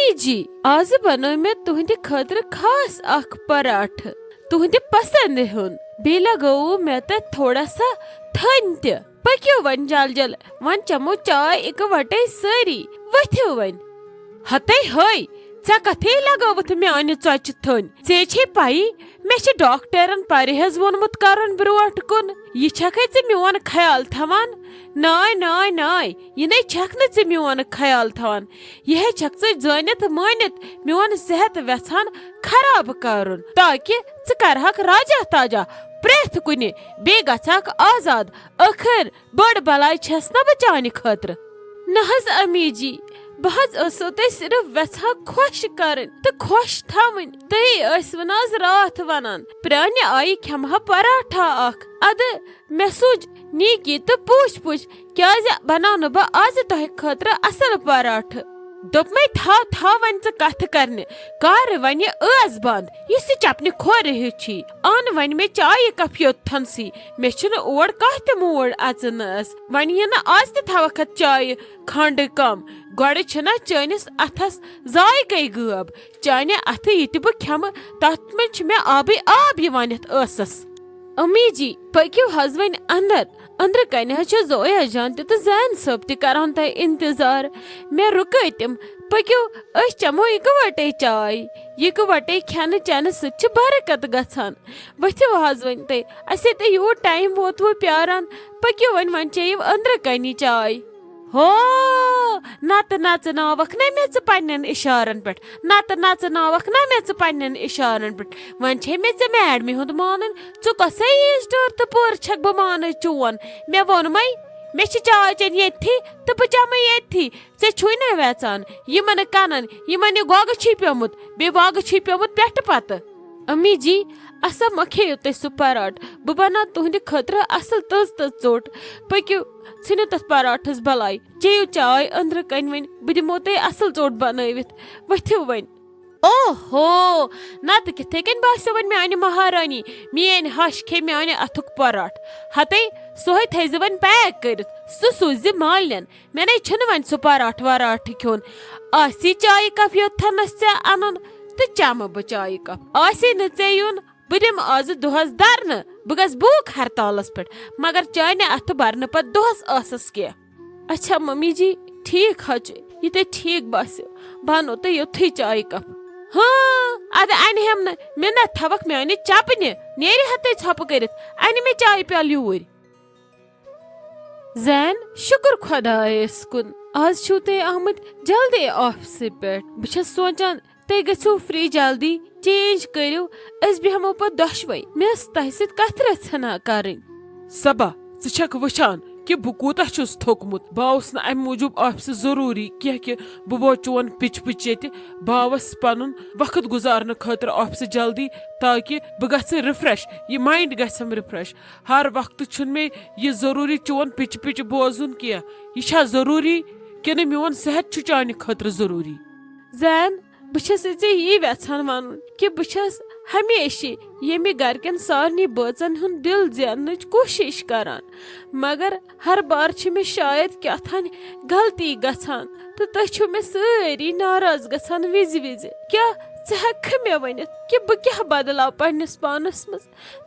अम्मी जी आज बनो मे तुहंदि खतर खास अख पराठ तुहंदि पसंद हुन बे लगो मे थोड़ा सा थन त पक्यो वन जल जल वन चमो चाय इकवटे सारी वथ्यो वन हते हय चा कथे लगोवत म्यान चोच थन जे छे पाई मे छ डॉक्टरन परहेज वोनमुत करन ब्रोट कुन ये छकै जे म्योन ख्याल थवान नाय नाय नाय ये नै छकन जे म्योन ख्याल थवान ये छक जे जानित मानित म्योन सेहत वेछान खराब करन ताकि ज करहक राजा ताजा प्रेथ कुनि बे गछक आजाद आखिर बड़ बलाई छस न बचाने खतर नहज अम्मी जी बहज असो ते सिर्फ वेछा खुश करन तो खुश थवन ते वनाज रात वनान प्राने आई खमहा पराठा अख अद मे सूज नीकी तो पूछ पूछ क्या बनान बह आज तह खतर असल पराठ दोप मे था वन कथ करने कर वन ऐस बंद यह चपने खोर ही अन वन मे चाय कप योत थनसी मे ओर कह मोड़ अचनस वन यह आज तवक चाय खंड कम गोड़ चानिस अथस जायक गब चाने अथ ये बह खम तथ मे मे आब आब यस अम्मी जी पक्यो हज वन अंदर कन जोया जान तो जैन सब तरान तह इंतजार मे रुक तम पक्यो चमो इकवटे चाय इकवटे खेन चेन सह बरकत गछान वथ्यो हज वन असे तो यूर टाइम वोत वो प्यारान पक्यो वन चेयु अंदर कनी चाय हो नत नचनावक न मे पन्न इशारन पे नत नचनावक न मे पन्न इशारन पे वन छे मे मैडमी हुंद मानन चु कसे ईस्टर तो पोर छक ब मान चोन मे वोन मई मे चाय चेन ये तो बह चम ये ऐ छु न वेचान यमन कनन यमन गोग छिप्योमुत बे वाग छिप्योमुत पेट पत अम्मी जी असा मखेयो ते सु पराठ बह बना तुहंद खतर असल तज तज चोट पक्यो छु तथ पराठस भलाई चेयु चाय अंदर कन वन बह दिमो ते असल चोट बनवित वथ्यो वन ओहो नत किथे कन बासो वन म्यान महारानी मेन हश खे म्यान अथुक पराठ हते सोहे थैज वन पैक कर सु सूज मालन मे नै छन वन सु पराठ वराठ खोन आसी चाय कप योत थनस से अनन तो चम बह चाय कप आसी न चे युन बह दिम आज दोहस दरन बह गस भूख हड़तालस पे मगर चाय अथ भरन पत दोहस आसस क्या अच्छा मम्मी जी ठीक हज ये ठीक बास्यो बनो तो योथी चाय कप हाँ अद अन हम मे न थवक म्यान चपने नेर हते छप कर अन मे चाय प्याल यूर जैन शुक्र खुदायस कुन आज छु ते आमत जल्दी ऑफिस पे बह सोचान ते गो फ्री जल्दी चेंज करो अस बेहमो पे दशवई मे तह सत कथ रना कर सबा क वुचान कि बह कूत थोकमुत बह अम मूजूब ऑफिस जरूरी कह कि बह चोन पिच पिच ये बस पन वक्त गुजारने खतर ऑफिस जल्दी ताकि बह ग रिफ्रेश ये माइंड गम रिफ्रेश हर वक्त मे यह जरूरी चोन पिच पिच बोजुन कह यह जरूरी कि मोन सेहत चान खतर जरूरी जैन बस यी वेछान वन कि बस हमेशा ये गरकन सारे बचन हुंद दिल जेन कोशिश करान मगर हर बार मे शायद क्या गलती गछान तो तुह मे सारी नाराज गछान विज विज क्या हेक मे वन कि बह क्या बदलाव पन्नस पानस मज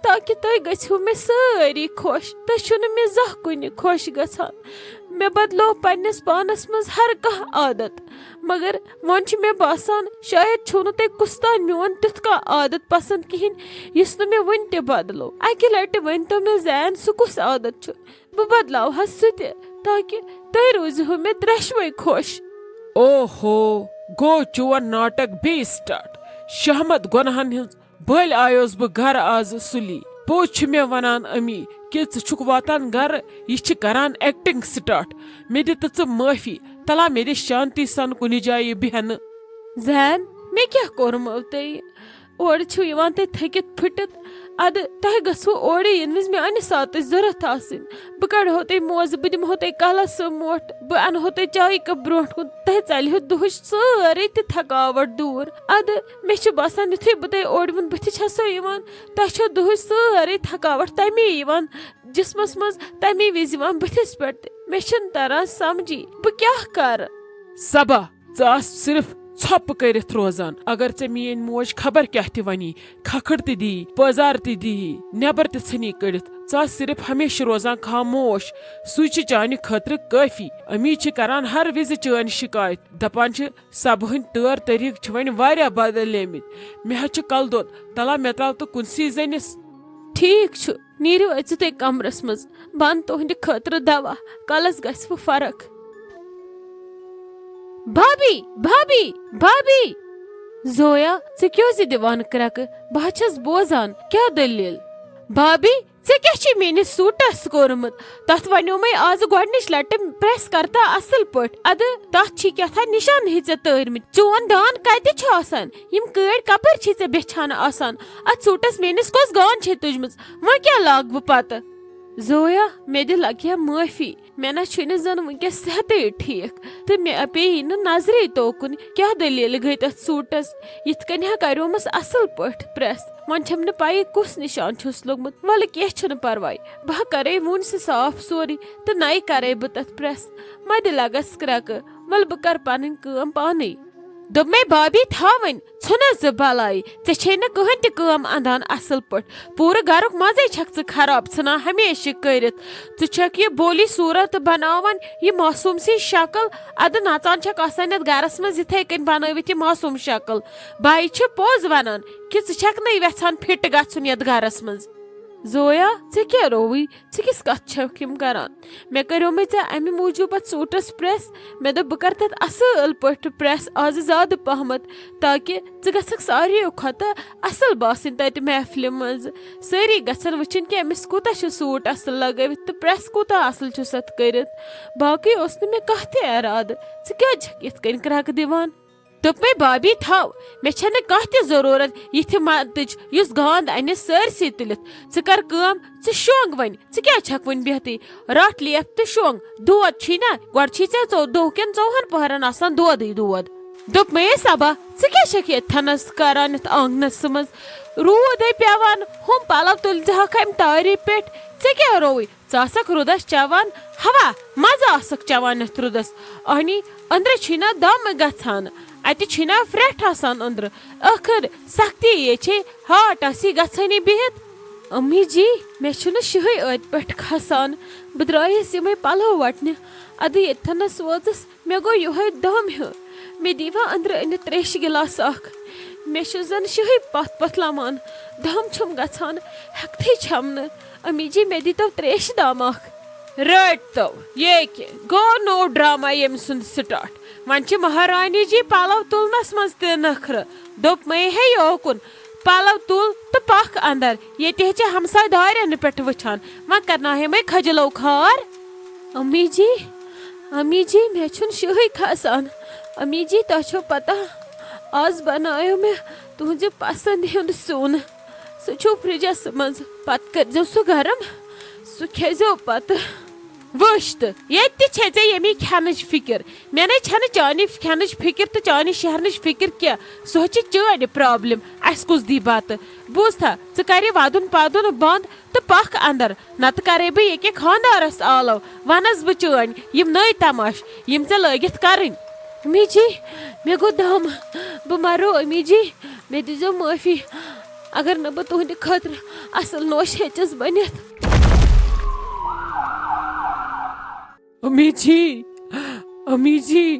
ताकि तुह गो मे सारी खुश तुह मे जह कुन खुश गछान मे बदलो पन्नस पानस मज हर कह आदत मगर वन मे बासान शायद छु तुह कुस्तान मोन तिथ का आदत पसंद कहें इस मे वन त बदलो अकि लट वन तो मे जैन सह कुस आदत बह बदलाव सह ताकि तुह रोजो मे त्रेशवे खुश ओहो गो चोन नाटक बे स्टार्ट शहमत गुनहन हिंज बल आयोस बह घर आज सुली पो मे वनान अमी कि ुक वातान घर यह करान एक्टिंग स्टार्ट मे दित च माफी तला मे दे शांति सन कुन जाय बेहन जैन मे क्या कोरमो तय ओर छु यवान ते थकित फुटित अद तह गो ओर इन विज मे अन सात जरूरत आसिन बह कड़ो ते मोज बह दिमो ते कल मोट बह अनहो ते चाय कप ब्रोट कुन तह चलो दुहच सारे थकावट दूर अद मे बासान युथे बह तह ओर वन बथ छसो तह दुहच सारे थकावट तमे जिस्मस मज तमे विज बथिस पे मे तरह समझी बह क्या कर सबा सिर्फ ژھۄپہٕ کٔرِتھ روزان اگر ژےٚ میٲنۍ موج خبر کیاہ تہِ ونی کھکھٕر تہِ دی پٲزار تہِ دی نٮ۪بر تہِ ژھٕنی کٔڑِتھ ژٕ آس صرف ہمیشہٕ روزان خاموش سُے چھُ چانہِ خٲطرٕ کٲفی امی چھِ کران ہر وِزِ چٲنۍ شکایت دپان چھِ سبہٕ ہٕنٛدۍ طور طریٖقہٕ چھِ وۄنۍ واریاہ بدلیمٕتۍ مےٚ حظ چھُ کلہٕ دود تلا مےٚ تراو تہٕ کُنسٕے زٔنِس ٹھیک چھُ نیٖرِو أژِو تُہۍ کمرس منٛز بہٕ انہٕ تُہنٛدِ خٲطرٕ دوا کلس گژھوٕ فرق بھابی بھابی بھابی زویا ژٕ کیٛازِ دِوان کرٛٮ۪کہٕ بہٕ حظ چھس بوزان کیٛاہ دٔلیٖل بھابی ژےٚ کیٛاہ چھُے میٲنِس سوٗٹس کوٚرمُت تتھ ونیو مے آز گۄڈنِچ لٹہِ پریس کرتا اصل پٲٹھۍ ادٕ تتھ چھی کیٛاہ نشان ہی ژےٚ تٲرمٕتۍ چون دان کتہِ چھُ آسان یم کٲڑۍ کپٲرۍ چھی ژےٚ بیچھان آسان اتھ سوٗٹس میٲنِس کۄس گان چھے تُجمٕژ وۄنۍ کیٛاہ لاگہٕ بہٕ پتہٕ زویا مےٚ دِ لگیا معٲفی مےٚ نہ چھُنہٕ زن وٕنکیٚس صحتٕے ٹھیٖک تہٕ مےٚ پیٚیہِ نہٕ نظرے توکُن کیٛاہ دٔلیٖل گٔے تتھ سوٗٹس یِتھ کٔنۍ ہا کریومس اصل پٲٹھۍ پریس وۄنۍ چھم نہٕ پایی کُس نشان چھُس لوگمُت ولہٕ کینٛہہ چھُنہٕ پرواے بہٕ ہا کرے وُنۍ سُہ صاف سورُے تہٕ نَیہِ کرے بہٕ تتھ پریس مہ دِ لگس کرٛٮ۪کہٕ ولہٕ بہٕ کرٕ پنٕنۍ کٲم پانے دوٚپ مے بھابی تھاوٕنۍ ژھُنس ژٕ بلاے ژےٚ چھے نہٕ کٕہٕنۍ تہِ کٲم اندان اصل پٲٹھۍ پوٗرٕ گرُک مزے چھکھ ژٕ خراب ژھٕنان ہمیشہٕ کٔرِتھ ژٕ چھکھ یہِ بولی صوٗرت بناوان یہِ معصوٗم سی شکل ادٕ نژان چھکھ آسان یتھ گرس منٛز یِتھے کٔنۍ بنٲوِتھ یہِ معصوٗم شکل بھایی چھِ پوٚز ونان کہِ ژٕ چھکھ نہٕ یژھان فٹ گژھُن یتھ گرس منٛز زویا ژےٚ کیٛاہ رووٕے ژٕ کِژھ کتھ چھکھ یِم کران مےٚ کریومے ژےٚ امہِ موٗجوٗب اتھ سوٗٹس پریس مےٚ دوٚپ بہٕ کرٕ تتھ اصل پٲٹھۍ پریس آزٕ زیادٕ پہمتھ تاکہِ ژٕ گژھکھ ساروٕیو کھۄتہٕ اصل باسٕنۍ تتہِ محفلہِ منٛز سٲری گژھن وٕچھِنۍ کہِ أمِس کوٗتاہ چھُ سوٗٹ اصل لگٲوِتھ تہٕ پریس کوٗتاہ اصل چھُس اتھ کٔرِتھ باقٕے اوس نہٕ مےٚ کانٛہہ تہِ ارادٕ ژٕ کیٛازِ چھکھ یِتھ کٔنۍ کرٛٮ۪کہٕ دِوان دوٚپ مے بھابی تھاو مےٚ چھنہٕ کانٛہہ تہِ ضروٗرت یِتھہِ مدتٕچ یُس گانٛد انہِ سٲرسٕے تُلِتھ ژٕ کر کٲم ژٕ شۄنٛگ وۄنۍ ژٕ کیٛازِ چھکھ وُنہِ بِہتٕے رٹھ لیپ تہٕ شۄنٛگ دود چھی نا گۄڈٕ چھی ژےٚ دۄہ کٮ۪ن 4 پہرن آسان دودٕے دود دوٚپ مے صبا ژٕ کیٛاہ چھکھ ییٚتھنس کران یتھ آنگنس منٛز روٗدے پیوان ہُم پلو تُلزِہکھ امہِ تارِ پٮ۪ٹھ ژےٚ کیٛاہ رووٕے ژٕ آسکھ رُدس چٮ۪وان ہوا مزٕ آسکھ چٮ۪وان یتھ رُدس اہنی أنٛدرٕ چھی نا دم گژھان اتہِ چھُے نا پھرٛٹھ آسان أنٛدرٕ ٲخٕر سختی یے چھے ہاٹ آسی گژھٲنی بِہِتھ امی جی مےٚ چھُنہٕ شہٕے ٲدۍ پٮ۪ٹھ کھسان بہٕ درٛایس یِمے پلو وٹنہِ ادٕ ییٚتھنس وٲژٕس مےٚ گوٚو یِہوے دم ہیوٗ مےٚ دیٖوا أنٛدرٕ أنِتھ تریشہِ گِلاس اکھ مےٚ چھُ زن شہٕے پتھ پتھ لمان دم چھُم گژھان ہٮ۪کتھٕے چھم نہٕ امی جی مےٚ دیٖتو تریشہِ دام اکھ رٔٹۍ تو یے کہِ گوٚو نوٚو ڈراما ییٚمہِ سُنٛد سٹاٹ وۄنۍ چھِ مہارانی جی پلو تُلنس منٛز تہِ نخرٕ دوٚپ مے ہے یوکُن پلو تُل تہٕ پکھ اندر ییٚتہِ ہے ژےٚ ہمساے دارٮ۪ن پٮ۪ٹھ وٕچھان وۄنۍ کرناہے مے کھجلو کھار امی جی مےٚ چھُنہٕ شہٕے کھسان امی جی تۄہہِ چھو پتہ آز بنایو مےٚ تُہنٛزِ پسنٛد ہُنٛد سیُن سُہ چھُ فرجس منٛز پتہٕ کٔرزیٚو سُہ گرم سُہ کھیزیٚو پتہٕ وٕچھ تہٕ ییٚتہِ تہِ چھے ژےٚ ییٚمی کھٮ۪نٕچ فکر مےٚ نَے چھنہٕ چانہِ کھٮ۪نٕچ فکر تہٕ چانہِ شہرنٕچ فکر کینٛہہ سۄ چھِ چٲنۍ پرابلم اسہِ کُس دی بتہٕ بوٗزتھا ژٕ کر یہِ ودُن پدُن بنٛد تہٕ پکھ اندر نتہٕ کرے بہٕ ییٚکیٛاہ خانٛدارس آلو ونس بہٕ چٲنۍ یِم نٔے تماش یِم ژےٚ لٲگِتھ کرٕنۍ امی جی مےٚ گوٚو دم بہٕ مرو امی جی مےٚ دیٖزیو معٲفی اگر نہٕ بہٕ تُہنٛدِ خٲطرٕ اصل نوش ہیٚچِس بٔنِتھ امی جی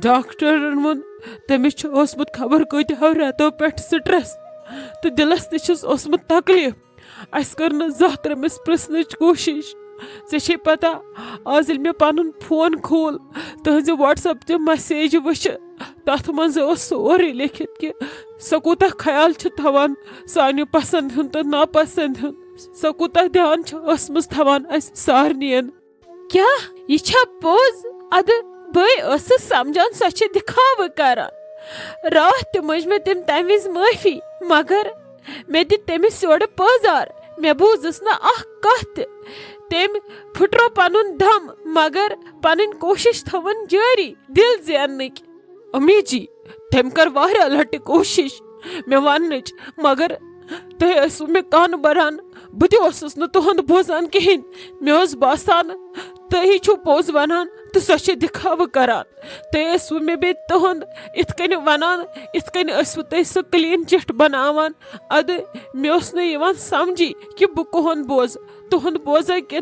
ڈاکٹرن ووٚن تٔمِس چھُ اوسمُت خبر کۭتیاہو رٮ۪تو پٮ۪ٹھ سٹرس تہٕ دِلس تہِ چھُس اوسمُت تکلیف اسہِ کٔر نہٕ زانٛہہ تٔمِس پرژھنٕچ کوٗشش ژےٚ چھے پتہ آز ییٚلہِ مےٚ پنُن فون کھوٗل تُہنٛزِ وٹس ایپ چہِ مسیجہِ وٕچھِ تتھ منٛز اوس سورُے لیکھِتھ کہِ سۄ کوٗتاہ خیال چھِ تھاوان سانہِ پسنٛد ہُنٛد تہٕ ناپسنٛد ہُنٛد سۄ کوٗتاہ دھیان چھِ ٲسمٕژ تھاوان اسہِ سارنِین کیٛاہ یہِ چھا پوٚز ادٕ بٔے ٲسٕس سمجان سۄ چھِ دِکھاوٕ کران راتھ تہِ مٔنج مےٚ تٔمۍ تمہِ وِزِ معٲفی مگر مےٚ دِتۍ تٔمِس یورٕ پٲزار مےٚ بوٗزٕس نہٕ اکھ کتھ تہِ تٔمۍ پھٕٹرو پنُن دم مگر پنٕنۍ کوٗشش تھٲوٕن جٲری دِل زیننٕکۍ امی جی تٔمۍ کٔر واریاہ لٹہِ کوٗشش مےٚ وننٕچ مگر تُہۍ ٲسوٕ مےٚ کن بران بہٕ تہِ اوسُس نہٕ تُہُنٛد بوزان کہیٖنۍ مےٚ اوس باسان تُہی چھِو پوٚز ونان तो सो दिखाव करान तुस मे बे तुंद इत कन वनान इत कन तुम सह क्लीन चिट बनावान अद मे समझी कि बह कुहन बोज तुंद बोजा कि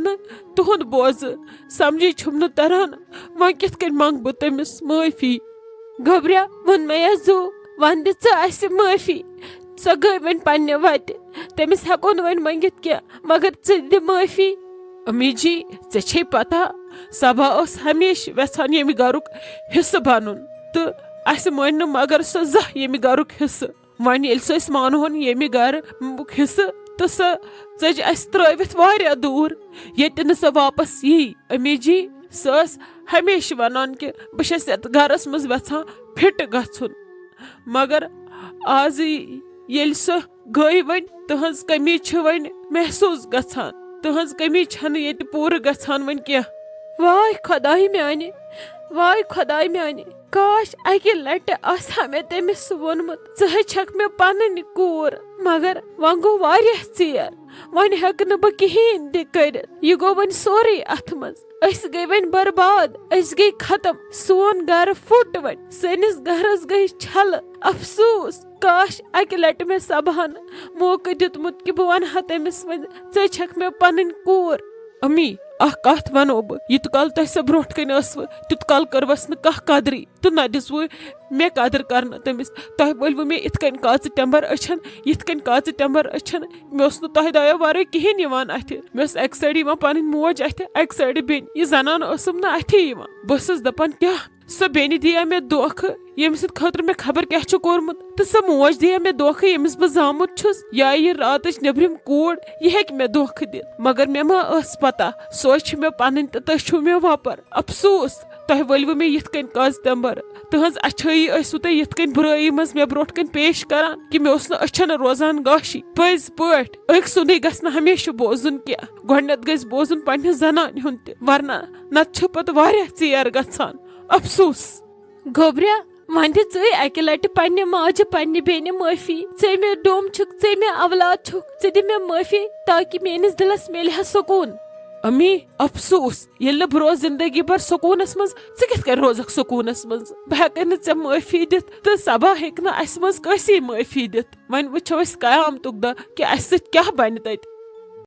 तुंद बोज समझी छुम न तरन वह कित कन मंग बह तमिस माफी। गोब्रिया वोन मे जो वन दिस माफी सो गई वन पन्ने वत तमिस हेको न वन मंगित क्या मगर दि माफी। अम्मी जी ऐ पता सबा हमेशा वेछान ये गरुक हिस्स बन तो अस मन मगर सह जह ये गरुक हिस्स वन ये मानोन ये गर हिस्स तो सह चज अस त्रवित वारिया दूर ये सह वापस यी। अम्मी जी सह हमेशा वनान कि बस गरस मज वेछान फिट गछुन मगर आज ये सह गई वन तुहज कमी वन महसूस गछान तुहज कमी छन ये पूर गछान वन क्या। वाय खुदाई म्याने वाय खुदाई म्याने काश अकि लट आसा मे तमिस वोनमुत ज छक मे पन कूर मगर वन गो वारिया चेर वन हेक न बह कहीं ति कर यह गो वन सोरे अथ मज अस गई वन बर्बाद अस गई खत्म सोन घर फुट वन सनिस घरस गई छल अफसोस काश अकि लट मे सबहन मौका दितमुत कि बह वनहा तमिस वन ज छक मे पन कूर। अम्मी कत वनो बह यूत काल तुह ब्रोट कन तुत काल करवस न कदरी तो न दिसव मे कदर कर तमिस तुह बोलव मे इत कन काच टेम्बर अछन इत कन काच टेम्बर अछन मे तुह दयो वारे कहें अथ मे अक साइड पन मोज अथ अक साइड बेन यह जनान न अथे बस दपान क्या सह बेन दिया मे दोख यमिस खतर मे खबर क्या कोरमुत तो सह मोज दिया मे दोख यमिस बह जामुत छुस या यह रात नबरिम कूड़ यह हेक मे दोख दित मगर मे मा पता सो मे पन तो तुह छो मे वपर अफसोस तुह वलव मे यिथ कन काज तंबर तुहज अच्छाई तुह यिथ कन बुराई मज मे ब्रोट कन पेश करान कि मे अछन रोजान गाशी पज पट अक सुंदे गस न हमेशा बोजुन क्या गोडनत गस बोजुन पन्ने जनान हुन त वरना नत छ पत वारिया चेर गछान अफसोस। गोब्रिया वन दि अकि लट पन्ने माज पन्ने बेने माफी ऐ मे डोम छुक ऐ मे औलाद छुक दि मे माफी ताकि मेनिस दिलस मिलह सुकून। अम्मी अफसोस ये बह रोज जिंदगी भर सुकूनस मज कित कन रोजक सुकूनस मज बह हेक न माफी दित तो सबा हेक न अस मज कसी माफी दित वन वो कयामतुक दह कि अस क्या बन तत।